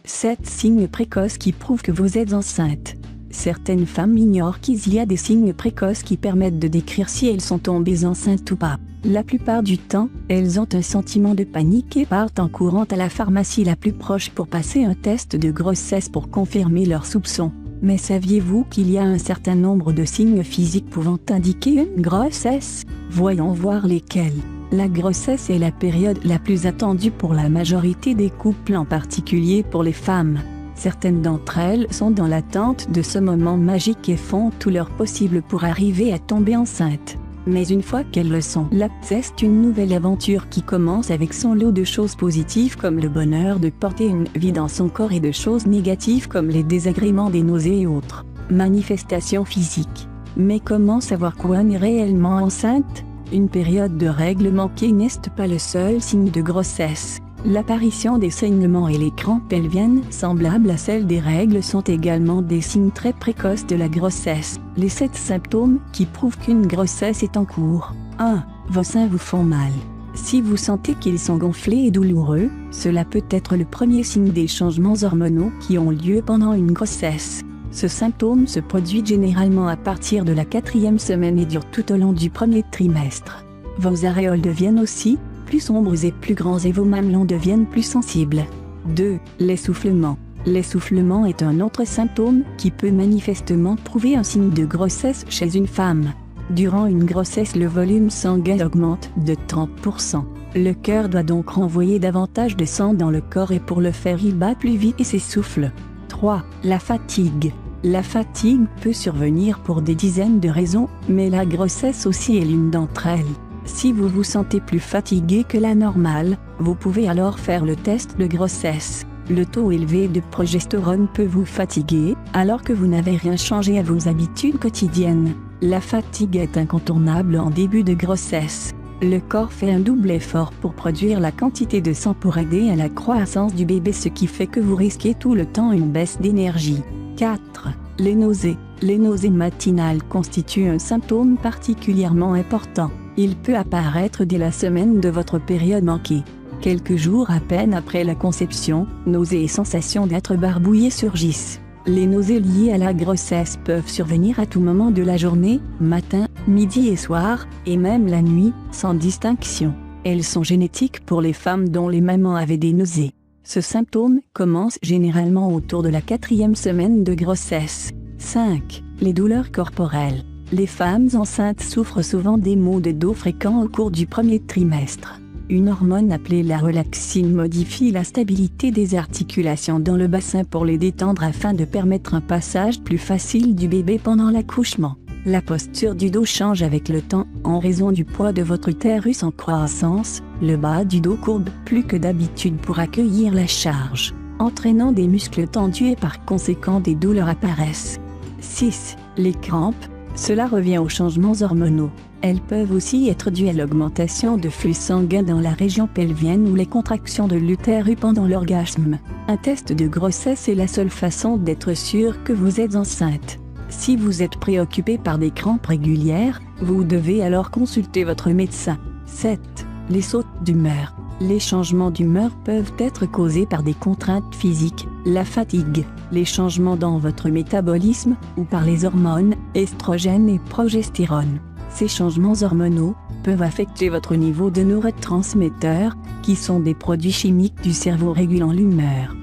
7 signes précoces qui prouvent que vous êtes enceinte. Certaines femmes ignorent qu'il y a des signes précoces qui permettent de décrire si elles sont tombées enceintes ou pas. La plupart du temps, elles ont un sentiment de panique et partent en courant à la pharmacie la plus proche pour passer un test de grossesse pour confirmer leurs soupçons. Mais saviez-vous qu'il y a un certain nombre de signes physiques pouvant indiquer une grossesse? Voyons voir lesquels. La grossesse est la période la plus attendue pour la majorité des couples, en particulier pour les femmes. Certaines d'entre elles sont dans l'attente de ce moment magique et font tout leur possible pour arriver à tomber enceinte. Mais une fois qu'elles le sont, c'est une nouvelle aventure qui commence avec son lot de choses positives comme le bonheur de porter une vie dans son corps et de choses négatives comme les désagréments des nausées et autres manifestations physiques. Mais comment savoir quoi on est réellement enceinte? Une période de règles manquées n'est pas le seul signe de grossesse. L'apparition des saignements et les crampes pelviennes semblables à celles des règles sont également des signes très précoces de la grossesse. Les 7 symptômes qui prouvent qu'une grossesse est en cours. 1. Vos seins vous font mal. Si vous sentez qu'ils sont gonflés et douloureux, cela peut être le premier signe des changements hormonaux qui ont lieu pendant une grossesse. Ce symptôme se produit généralement à partir de la 4e semaine et dure tout au long du premier trimestre. Vos aréoles deviennent aussi plus sombres et plus grands et vos mamelons deviennent plus sensibles. 2. L'essoufflement. L'essoufflement est un autre symptôme qui peut manifestement prouver un signe de grossesse chez une femme. Durant une grossesse, le volume sanguin augmente de 30%. Le cœur doit donc renvoyer davantage de sang dans le corps et pour le faire, il bat plus vite et s'essouffle. 3. La fatigue. La fatigue peut survenir pour des dizaines de raisons, mais la grossesse aussi est l'une d'entre elles. Si vous vous sentez plus fatigué que la normale, vous pouvez alors faire le test de grossesse. Le taux élevé de progestérone peut vous fatiguer, alors que vous n'avez rien changé à vos habitudes quotidiennes. La fatigue est incontournable en début de grossesse. Le corps fait un double effort pour produire la quantité de sang pour aider à la croissance du bébé, ce qui fait que vous risquez tout le temps une baisse d'énergie. 4. Les nausées. Les nausées matinales constituent un symptôme particulièrement important. Il peut apparaître dès la semaine de votre période manquée. Quelques jours à peine après la conception, nausées et sensation d'être barbouillé surgissent. Les nausées liées à la grossesse peuvent survenir à tout moment de la journée, matin, midi et soir, et même la nuit, sans distinction. Elles sont génétiques pour les femmes dont les mamans avaient des nausées. Ce symptôme commence généralement autour de la 4e semaine de grossesse. 5. Les douleurs corporelles. Les femmes enceintes souffrent souvent des maux de dos fréquents au cours du premier trimestre. Une hormone appelée la relaxine modifie la stabilité des articulations dans le bassin pour les détendre afin de permettre un passage plus facile du bébé pendant l'accouchement. La posture du dos change avec le temps en raison du poids de votre utérus en croissance. Le bas du dos courbe plus que d'habitude pour accueillir la charge, entraînant des muscles tendus et par conséquent des douleurs apparaissent. 6. Les crampes. Cela revient aux changements hormonaux. Elles peuvent aussi être dues à l'augmentation de flux sanguin dans la région pelvienne ou les contractions de l'utérus pendant l'orgasme. Un test de grossesse est la seule façon d'être sûr que vous êtes enceinte. Si vous êtes préoccupé par des crampes régulières, vous devez alors consulter votre médecin. 7. Les sautes d'humeur. Les changements d'humeur peuvent être causés par des contraintes physiques, la fatigue, les changements dans votre métabolisme ou par les hormones, estrogènes et progestérone. Ces changements hormonaux peuvent affecter votre niveau de neurotransmetteurs, qui sont des produits chimiques du cerveau régulant l'humeur.